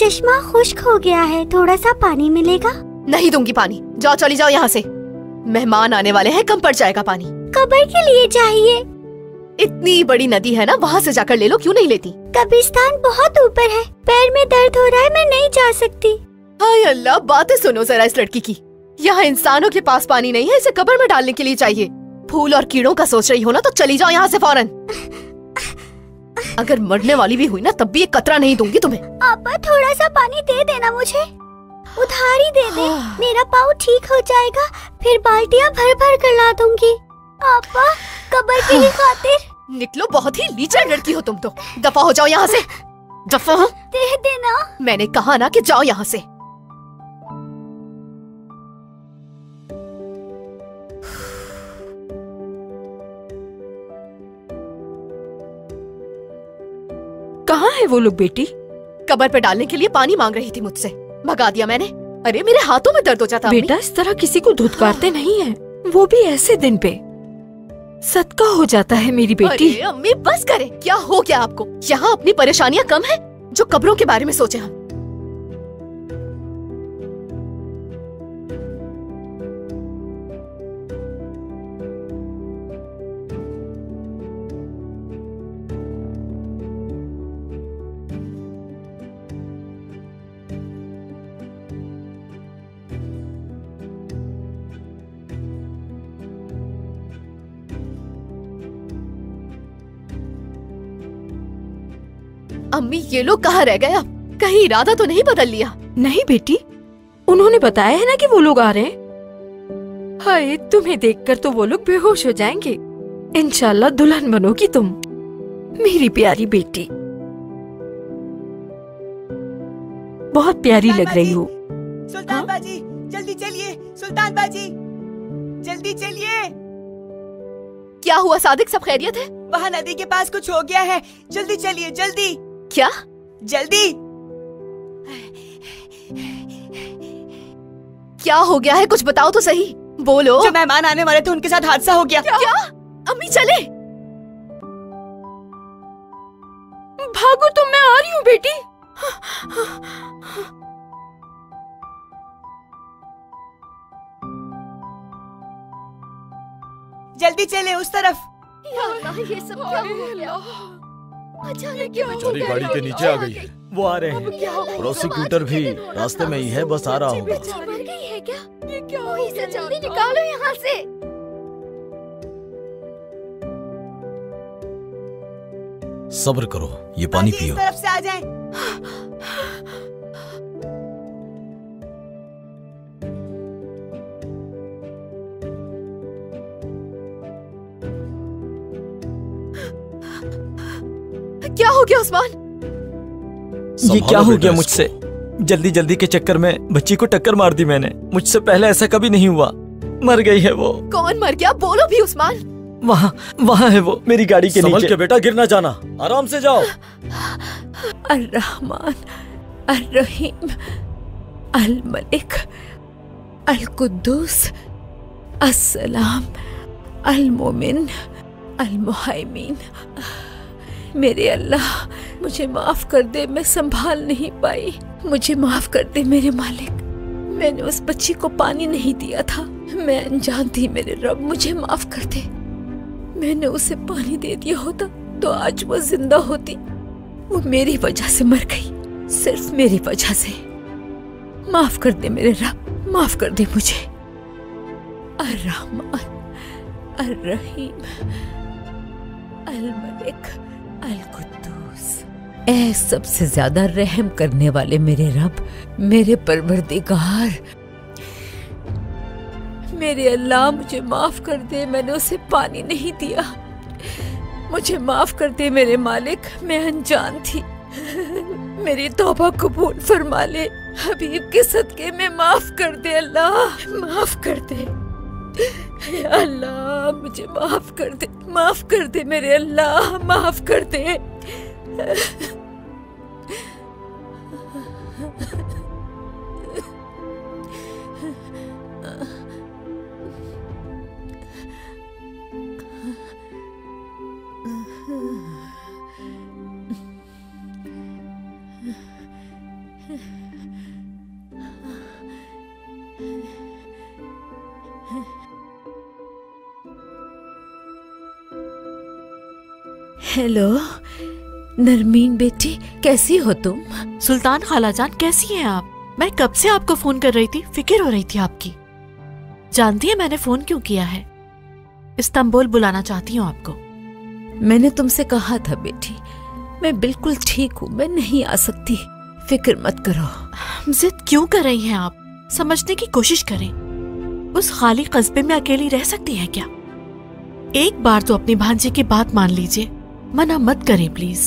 चश्मा खुश्क हो गया है, थोड़ा सा पानी मिलेगा? नहीं दूंगी पानी, जाओ चली जाओ यहाँ से। मेहमान आने वाले हैं, कम पड़ जाएगा पानी। कब्र के लिए चाहिए। इतनी बड़ी नदी है ना, वहाँ से जाकर ले लो, क्यों नहीं लेती? कब्रिस्तान बहुत ऊपर है, पैर में दर्द हो रहा है, मैं नहीं जा सकती। हाय अल्लाह, बातें सुनो जरा इस लड़की की। यहाँ इंसानों के पास पानी नहीं है, इसे कब्र में डालने के लिए चाहिए। फूल और कीड़ों का सोच रही हो ना, तो चली जाओ यहाँ से फौरन। अगर मरने वाली भी हुई ना, तब भी एक कतरा नहीं दूंगी तुम्हें। पापा थोड़ा सा पानी दे देना मुझे, उधार ही दे दे, मेरा पाँव ठीक हो जाएगा, फिर बाल्टियाँ भर भर कर ला दूंगी। पापा कब्र की ही खातिर। निकलो, बहुत ही लीचड़ लड़की हो तुम तो। दफा हो जाओ यहाँ से, दफा हो। दे देना। मैंने कहा ना कि जाओ यहाँ से। कहाँ है वो लोग बेटी? कब्र पे डालने के लिए पानी मांग रही थी मुझसे, भगा दिया मैंने। अरे मेरे हाथों में दर्द हो जाता। बेटा इस तरह किसी को धुतकारते नहीं है, वो भी ऐसे दिन पे। सदका हो जाता है मेरी बेटी। अरे अम्मी बस करे, क्या हो गया आपको? यहाँ अपनी परेशानियाँ कम है जो कब्रों के बारे में सोचे हम। अम्मी ये लोग कहाँ रह गए अब? कहीं इरादा तो नहीं बदल लिया? नहीं बेटी, उन्होंने बताया है ना कि वो लोग आ रहे हैं। हाय, तुम्हें देखकर तो वो लोग बेहोश हो जाएंगे। इंशाल्लाह दुल्हन बनोगी तुम, मेरी प्यारी बेटी। बहुत प्यारी लग रही हो। सुल्तान बाजी जल्दी चलिए, सुल्तान बाजी जल्दी चलिए। क्या हुआ सादिक, सब खैरियत है? वहाँ नदी के पास कुछ हो गया है, जल्दी चलिए जल्दी। क्या? जल्दी। क्या हो गया है, कुछ बताओ तो सही, बोलो। जो मेहमान आने वाले थे उनके साथ हादसा हो गया। क्या? अम्मी चले। भागो तुम, मैं आ रही हूँ बेटी। जल्दी चले उस तरफ। या अल्लाह, ये सब क्या हो गया? अचानक क्या हो बेचारी गया? गाड़ी के नीचे आ गई है। वो आ रहे हैं। प्रोसिक्यूटर भी रास्ते में ही है, बस आ रहा होगा। मर गई है क्या? ये क्या हो गया? इसे जल्दी निकालो यहाँ से। सब्र करो, ये पानी बाजी, पियो। इस तरफ से आ जाएं। क्या हो गया उस्मान? ये क्या हो गया मुझसे? जल्दी जल्दी के चक्कर में बच्ची को टक्कर मार दी मैंने। मुझसे पहले ऐसा कभी नहीं हुआ। मर गई है वो। कौन मर गया, बोलो भी उस्मान। वहाँ वहाँ है वो, मेरी गाड़ी के संभल नीचे। के बेटा, गिर ना जाना, आराम से जाओ। अर्रहमान, अर्रहीम, अल मलिक, अल कुद्दूस, अस्सलाम, अल मोमिन, अल मुहैमिन। मेरे अल्लाह, मुझे माफ कर दे, मैं संभाल नहीं पाई। मुझे माफ कर दे मेरे मालिक, मैंने उस बच्ची को पानी नहीं दिया था, मैं अनजान थी। मेरे रब मुझे माफ कर दे। मैंने उसे पानी दे दिया होता तो आज वो जिंदा होती। वो मेरी वजह से मर गई, सिर्फ मेरी वजह से। माफ कर दे मेरे रब, माफ कर दे मुझे। अर्रहमान, अर्रहीम, अल मलिक, अल कुद्दूस। ऐ सबसे ज्यादा रहम करने वाले मेरे रब, मेरे परवरदिगार, मेरे अल्लाह मुझे माफ कर दे, मैंने उसे पानी नहीं दिया। मुझे माफ कर दे मेरे मालिक, मैं अनजान थी। मेरी तौबा कबूल फरमा ले, हबीब के सदके में माफ कर दे अल्लाह, माफ कर दे अल्लाह, मुझे माफ कर दे, माफ कर दे मेरे अल्लाह, माफ कर दे। हेलो नरमीन बेटी, कैसी हो तुम? सुल्तान खालाजान कैसी हैं आप? मैं कब से आपको फोन कर रही थी, फिक्र हो रही थी आपकी। जानती है मैंने फोन क्यों किया है? इस्तांबुल बुलाना चाहती हूँ आपको। मैंने तुमसे कहा था बेटी, मैं बिल्कुल ठीक हूँ, मैं नहीं आ सकती, फिक्र मत करो। जिद क्यों कर रही हैं आप? समझने की कोशिश करें। उस खाली कस्बे में अकेली रह सकती हैं क्या? एक बार तो अपनी भांजे की बात मान लीजिए, मना मत करें प्लीज।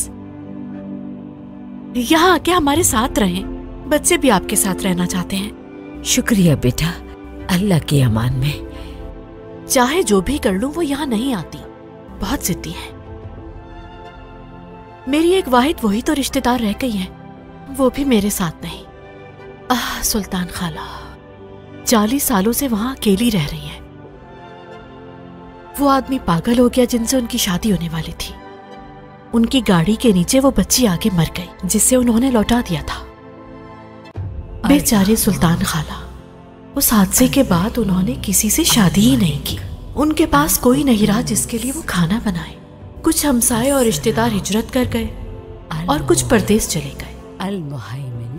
यहाँ आके हमारे साथ रहें, बच्चे भी आपके साथ रहना चाहते हैं। शुक्रिया बेटा, अल्लाह की अमान में। चाहे जो भी कर लूं वो यहाँ नहीं आती, बहुत जिद्दी है। मेरी एक वाहिद वही तो रिश्तेदार रह गई है, वो भी मेरे साथ नहीं। सुल्तान खाला 40 सालों से वहां अकेली रह रही है। वो आदमी पागल हो गया जिनसे उनकी शादी होने वाली थी। उनकी गाड़ी के नीचे वो बच्ची आके मर गई, जिसे उन्होंने लौटा दिया था। बेचारे सुल्तान खाला, उस हादसे के बाद उन्होंने किसी से शादी ही नहीं की। उनके पास कोई नहीं रहा जिसके लिए वो खाना बनाए। कुछ हमसाए और रिश्तेदार हिजरत कर गए और कुछ परदेश चले गए।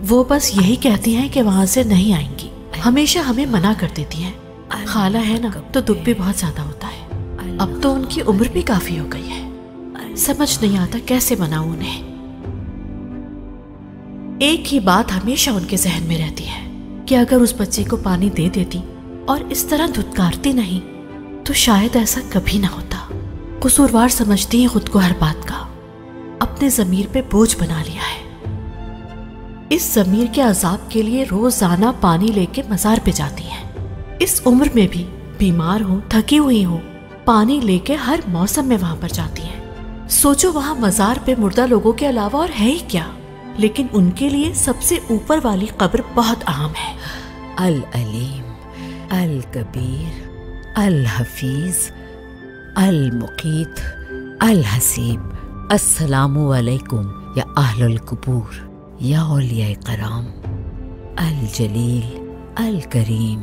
वो बस यही कहती हैं कि वहां से नहीं आएंगी, हमेशा हमें मना कर देती हैं। खाला है ना, तो दुख भी बहुत ज्यादा होता है। अब तो उनकी उम्र भी काफी हो गई है, समझ नहीं आता कैसे मनाऊं उन्हें। एक ही बात हमेशा उनके जहन में रहती है कि अगर उस बच्चे को पानी दे देती और इस तरह धुतकारती नहीं तो शायद ऐसा कभी ना होता। कसूरवार समझती है खुद को हर बात का, अपने ज़मीर पे बोझ बना लिया है। इस ज़मीर के अजाब के लिए रोजाना पानी लेके मज़ार पे जाती हैं। इस उम्र में भी बीमार हो, थकी हुई हो, पानी लेके हर मौसम में वहां पर जाती हैं। सोचो वहां मज़ार पे मुर्दा लोगों के अलावा और है ही क्या, लेकिन उनके लिए सबसे ऊपर वाली कब्र बहुत अहम है। अल अलीम, अल कबीर, अल हफीज, अल मुकीत, अल हसीब। अस्सलामु अलैकुम या अहलुल कुबूर, या औलिया कराम, अल जलील, अल करीम,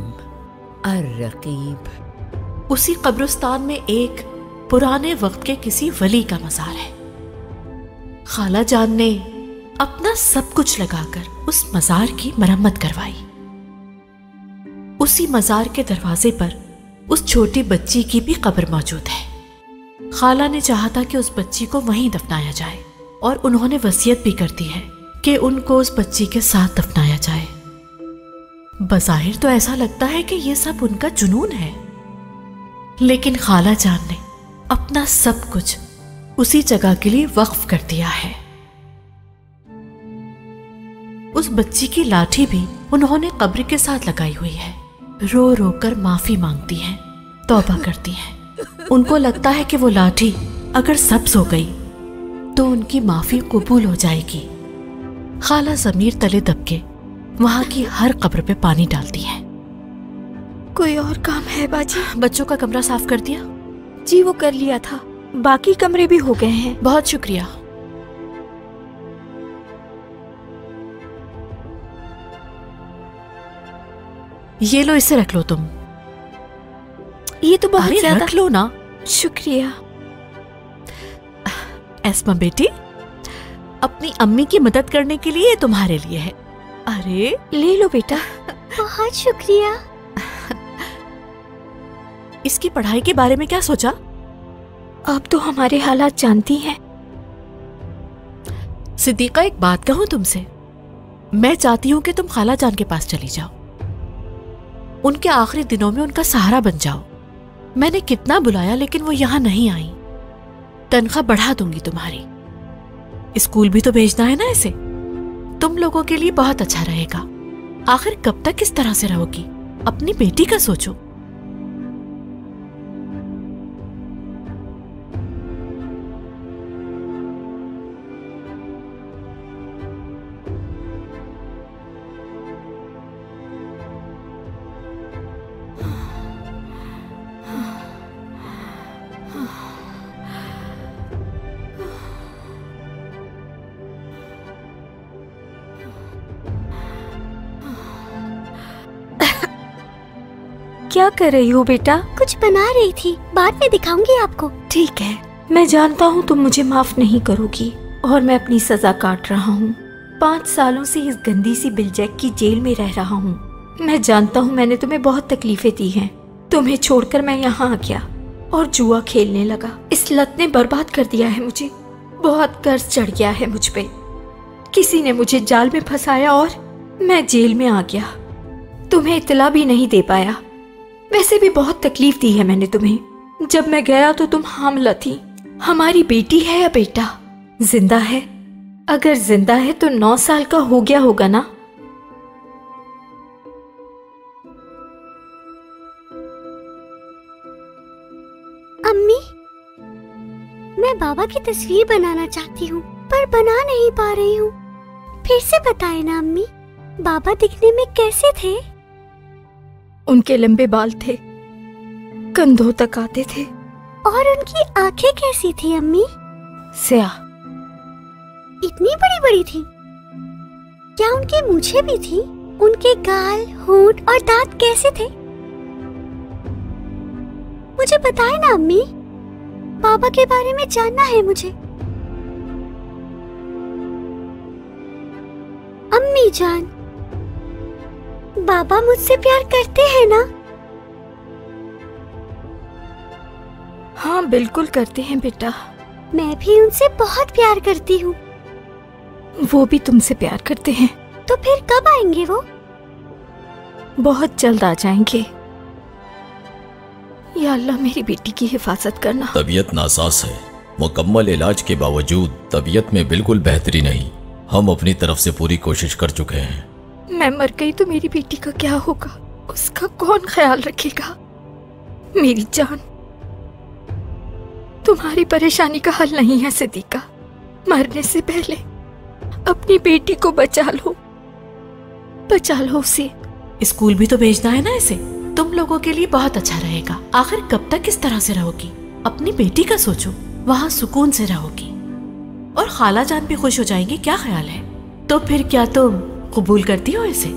अल रकीब। उसी कब्रिस्तान में एक पुराने वक्त के किसी वली का मज़ार है। खाला जान ने अपना सब कुछ लगाकर उस मज़ार की मरम्मत करवाई। उसी मज़ार के दरवाजे पर उस छोटी बच्ची की भी कब्र मौजूद है। खाला ने चाहा था कि उस बच्ची को वहीं दफनाया जाए और उन्होंने वसीयत भी कर दी है कि उनको उस बच्ची के साथ दफनाया जाए। बज़ाहिर तो ऐसा लगता है कि ये सब उनका जुनून है, लेकिन खाला जान ने अपना सब कुछ उसी जगह के लिए वक्फ कर दिया है। उस बच्ची की लाठी भी उन्होंने कब्र के साथ लगाई हुई है। रो रो कर माफी मांगती हैं, तौबा करती हैं। उनको लगता है कि वो लाठी अगर सब्ज हो गई तो उनकी माफी कबूल हो जाएगी। खाला ज़मीर तले दब के वहां की हर कब्र पे पानी डालती है। कोई और काम है बाजी? बच्चों का कमरा साफ कर दिया? जी वो कर लिया था, बाकी कमरे भी हो गए हैं। बहुत शुक्रिया। ये लो, इसे रख लो तुम। ये तो बहुत ज्यादा। रख लो ना। शुक्रिया। एस्मा बेटी, अपनी अम्मी की मदद करने के लिए तुम्हारे लिए है। अरे ले लो बेटा। बहुत शुक्रिया। इसकी पढ़ाई के बारे में क्या सोचा? अब तो हमारे हालात जानती हैं। सिद्दीका, एक बात कहूं तुमसे, मैं चाहती हूं कि तुम खाला जान के पास चली जाओ, उनके आखिरी दिनों में उनका सहारा बन जाओ। मैंने कितना बुलाया लेकिन वो यहाँ नहीं आई। तनख्वाह बढ़ा दूंगी तुम्हारी। स्कूल भी तो भेजना है ना इसे। तुम लोगों के लिए बहुत अच्छा रहेगा। आखिर कब तक इस तरह से रहोगी? अपनी बेटी का सोचो। क्या कर रही हो बेटा? कुछ बना रही थी, बाद में दिखाऊंगी आपको। ठीक है। मैं जानता हूँ तुम मुझे माफ नहीं करोगी और मैं अपनी सजा काट रहा हूँ। 5 सालों से इस गंदी सी बिलजैक की जेल में रह रहा हूँ। मैं जानता हूँ मैंने तुम्हें बहुत तकलीफें दी हैं। तुम्हें छोड़कर मैं यहाँ आ गया और जुआ खेलने लगा। इस लत ने बर्बाद कर दिया है मुझे। बहुत कर्ज चढ़ गया है मुझ पे। किसी ने मुझे जाल में फंसाया और मैं जेल में आ गया। तुम्हें इतला भी नहीं दे पाया। वैसे भी बहुत तकलीफ दी है मैंने तुम्हें। जब मैं गया तो तुम हामिला थी। हमारी बेटी है या बेटा? जिंदा है? अगर जिंदा है तो 9 साल का हो गया होगा ना? अम्मी, मैं बाबा की तस्वीर बनाना चाहती हूँ पर बना नहीं पा रही हूँ। फिर से बताए ना अम्मी, बाबा दिखने में कैसे थे? उनके लंबे बाल थे, कंधों तक आते थे। और उनकी आंखें कैसी थी अम्मी? स्याह। इतनी बड़ी बड़ी थी? क्या उनकी मूछें भी थी? उनके गाल, होंठ और दांत कैसे थे? मुझे बताए ना अम्मी, बाबा के बारे में जानना है मुझे। अम्मी जान, बाबा मुझसे प्यार करते हैं ना? हाँ बिल्कुल करते हैं बेटा। मैं भी उनसे बहुत प्यार करती हूँ। वो भी तुमसे प्यार करते हैं। तो फिर कब आएंगे वो? बहुत जल्द आ जाएंगे। या अल्लाह मेरी बेटी की हिफाजत करना। तबीयत नासाज है। मुकम्मल इलाज के बावजूद तबीयत में बिल्कुल बेहतरी नहीं। हम अपनी तरफ से पूरी कोशिश कर चुके हैं। मैं मर गई तो मेरी बेटी का क्या होगा? उसका कौन ख्याल रखेगा? मेरी जान, तुम्हारी परेशानी का हल नहीं है सिद्दीका। मरने से पहले अपनी बेटी को बचा लो, बचा लो उसे। स्कूल भी तो भेजना है ना इसे। तुम लोगों के लिए बहुत अच्छा रहेगा। आखिर कब तक इस तरह से रहोगी? अपनी बेटी का सोचो, वहाँ सुकून से रहोगी और खाला जान भी खुश हो जाएंगे। क्या ख्याल है? तो फिर क्या तुम कबूल करती हो इसे?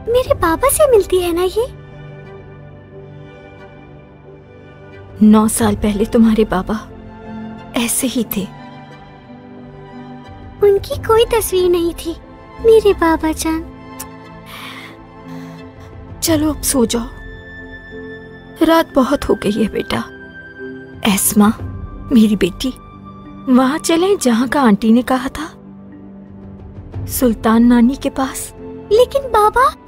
मेरे बाबा से मिलती है ना ये? 9 साल पहले तुम्हारे बाबा ऐसे ही थे। उनकी कोई तस्वीर नहीं थी मेरे बाबा जान। चलो अब सो जाओ, रात बहुत हो गई है बेटा। एस्मा मेरी बेटी, वहां चलें जहां का आंटी ने कहा था, सुल्तान नानी के पास। लेकिन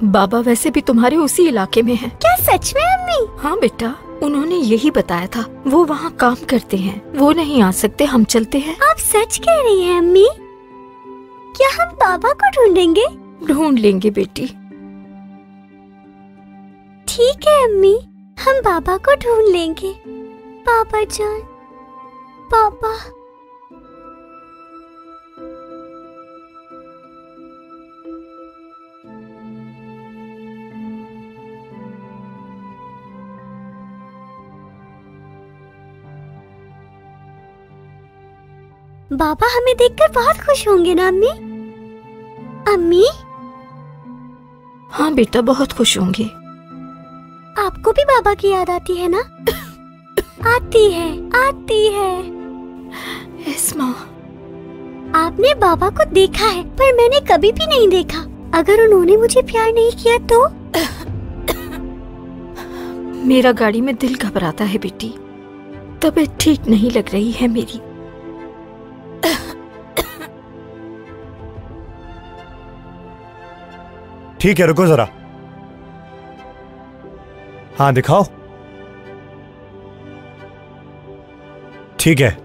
बाबा वैसे भी तुम्हारे उसी इलाके में है। क्या सच में अम्मी? हाँ बेटा, उन्होंने यही बताया था। वो वहाँ काम करते हैं। वो नहीं आ सकते, हम चलते हैं। आप सच कह रही हैं अम्मी? क्या हम बाबा को ढूंढेंगे? ढूंढ लेंगे बेटी। ठीक है अम्मी, हम बाबा को ढूंढ लेंगे। बाबा जान, बाबा। बाबा हमें देखकर बहुत खुश होंगे ना अम्मी? अम्मी? हाँ बेटा, बहुत खुश होंगे। आपको भी बाबा की याद आती है ना? आती है, आती है। एस्मा, आपने बाबा को देखा है पर मैंने कभी भी नहीं देखा। अगर उन्होंने मुझे प्यार नहीं किया तो? मेरा गाड़ी में दिल घबराता है बेटी। तबीयत ठीक नहीं लग रही है मेरी। ठीक है, रुको जरा। हाँ दिखाओ। ठीक है।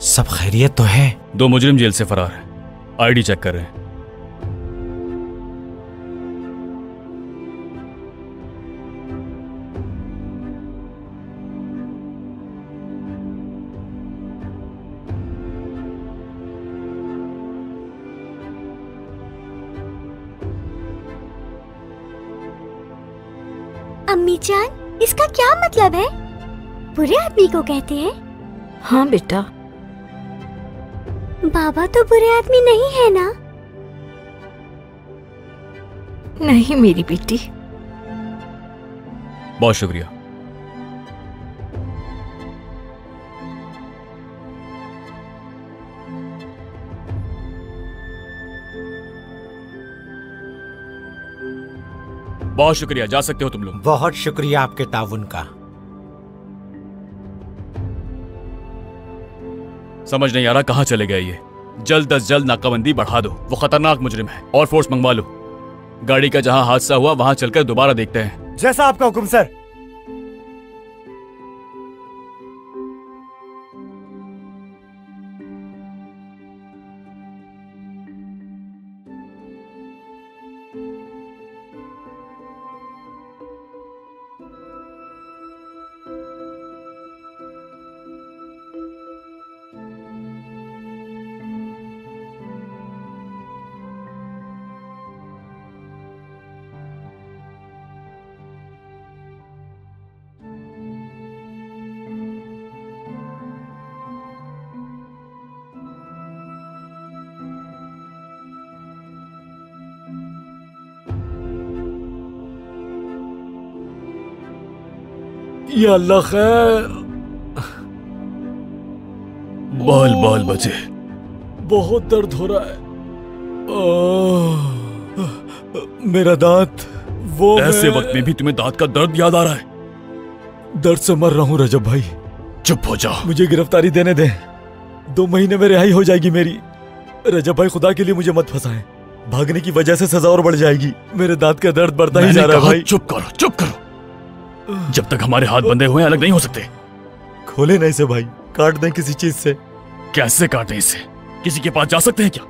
सब खैरियत तो है? 2 मुजरिम जेल से फरार है। आईडी चेक कर रहे हैं। अम्मी जान, इसका क्या मतलब है? बुरे आदमी को कहते हैं? हाँ बेटा। बाबा तो बुरे आदमी नहीं है ना? नहीं मेरी बेटी। बहुत शुक्रिया। बहुत शुक्रिया, जा सकते हो तुम लोग। बहुत शुक्रिया आपके ताउन का। समझ नहीं आ रहा कहाँ चले गए ये। जल्द अज जल्द नाकाबंदी बढ़ा दो, वो खतरनाक मुजरिम है, और फोर्स मंगवा लो। गाड़ी का जहां हादसा हुआ वहां चलकर दोबारा देखते हैं। जैसा आपका हुक्म सर। या अल्लाह खैर। बाल बाल बचे। बहुत दर्द हो रहा है। मेरा दांत। वो ऐसे वक्त में भी तुम्हें दांत का दर्द याद आ रहा है? दर्द से मर रहा हूँ रजब भाई। चुप हो जाओ। मुझे गिरफ्तारी देने दें। 2 महीने में रिहाई हो जाएगी मेरी। रजब भाई खुदा के लिए मुझे मत फंसाएं। भागने की वजह से सजा और बढ़ जाएगी। मेरे दांत का दर्द बढ़ता ही जा रहा है भाई। चुप करो, चुप करो। जब तक हमारे हाथ बंधे हुए अलग नहीं हो सकते। खोले नहीं से भाई, काट दें किसी चीज से। कैसे काटें इसे? किसी के पास जा सकते हैं क्या?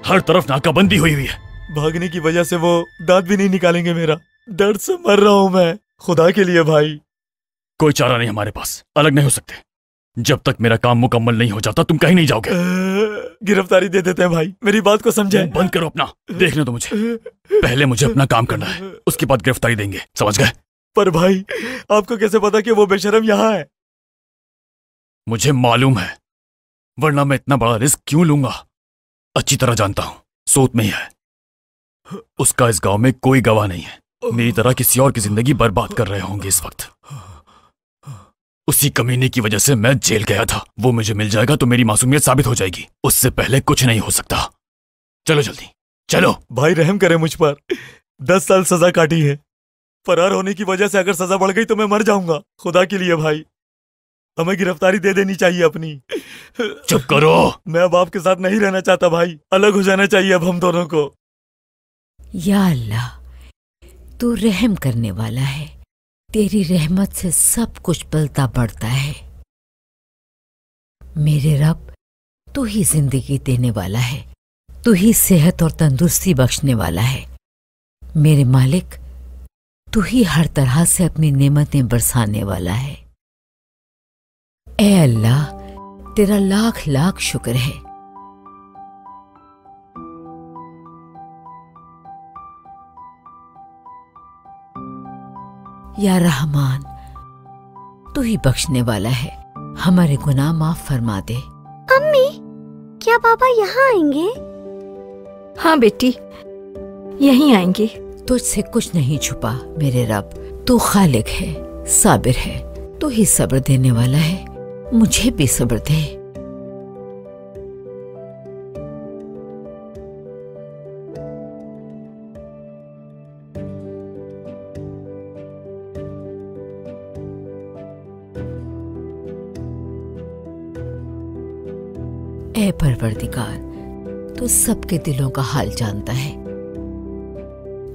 हर तरफ नाकाबंदी हुई हुई है। भागने की वजह से वो दांत भी नहीं निकालेंगे मेरा। दर्द से मर रहा हूं मैं, खुदा के लिए भाई। कोई चारा नहीं हमारे पास, अलग नहीं हो सकते। जब तक मेरा काम मुकम्मल नहीं हो जाता तुम कहीं नहीं जाओगे। गिरफ्तारी दे देते हैं भाई, मेरी बात को समझे। बंद करो अपना, देखने दो मुझे। पहले मुझे अपना काम करना है, उसके बाद गिरफ्तारी देंगे, समझ गए? पर भाई आपको कैसे पता कि वो बेशरम यहाँ है? मुझे मालूम है, वरना मैं इतना बड़ा रिस्क क्यों लूंगा? अच्छी तरह जानता हूं, सोत में ही है। उसका इस गांव में कोई गवाह नहीं है। मेरी तरह किसी और की जिंदगी बर्बाद कर रहे होंगे इस वक्त। उसी कमीने की वजह से मैं जेल गया था। वो मुझे मिल जाएगा तो मेरी मासूमियत साबित हो जाएगी। उससे पहले कुछ नहीं हो सकता। चलो जल्दी चलो। भाई रहम करे मुझ पर। 10 साल सजा काटी है। फरार होने की वजह से अगर सजा बढ़ गई तो मैं मर जाऊंगा। खुदा के लिए भाई हमें गिरफ्तारी दे देनी चाहिए अपनी। चुप करो। मैं अब आपके साथ नहीं रहना चाहता भाई, अलग हो जाना चाहिए अब हम दोनों को। या अल्लाह, तू रहम करने वाला है। तेरी रहमत से सब कुछ पलता बढ़ता है। मेरे रब, तू ही जिंदगी देने वाला है। तू ही सेहत और तंदुरुस्ती बख्शने वाला है। मेरे मालिक, तू ही हर तरह से अपनी नेमतें बरसाने वाला है। ए अल्लाह, तेरा लाख लाख शुक्र है। या रहमान, तू ही बख्शने वाला है। हमारे गुनाह माफ फरमा दे। अम्मी, क्या पापा यहाँ आएंगे? हाँ बेटी, यहीं आएंगे। तुझसे कुछ नहीं छुपा मेरे रब। तू खालिक है, साबिर है। तू ही सब्र देने वाला है। मुझे भी सब्र दे। ऐ परवरदिगार, तू सबके दिलों का हाल जानता है।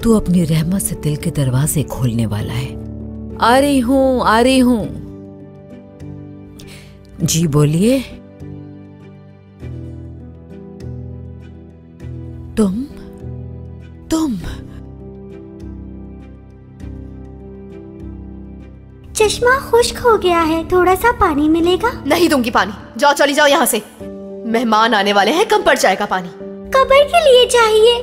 तू अपनी रहमत से दिल के दरवाजे खोलने वाला है। आ रही हूं, आ रही हूं। जी बोलिए। तुम चश्मा खुश्क हो गया है, थोड़ा सा पानी मिलेगा? नहीं दूंगी पानी। जाओ, चली जाओ यहाँ से। मेहमान आने वाले हैं, कम पड़ जाएगा पानी। कब्र के लिए चाहिए।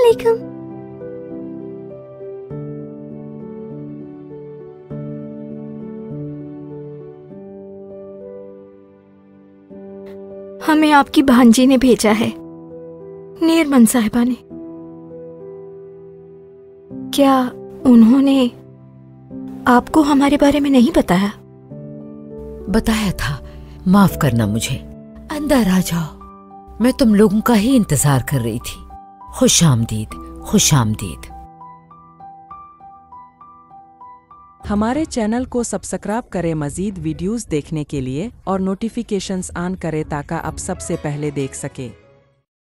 वालेकुम। हमें आपकी भांजी ने भेजा है, नीरमन साहिबा ने। क्या उन्होंने आपको हमारे बारे में नहीं बताया? बताया था। माफ करना मुझे। अंदर आ जाओ, मैं तुम लोगों का ही इंतजार कर रही थी। खुश आमदीद, खुश आमदीद। हमारे चैनल को सब्सक्राइब करें मजीद वीडियोस देखने के लिए और नोटिफिकेशंस ऑन करें ताकि आप सबसे पहले देख सकें।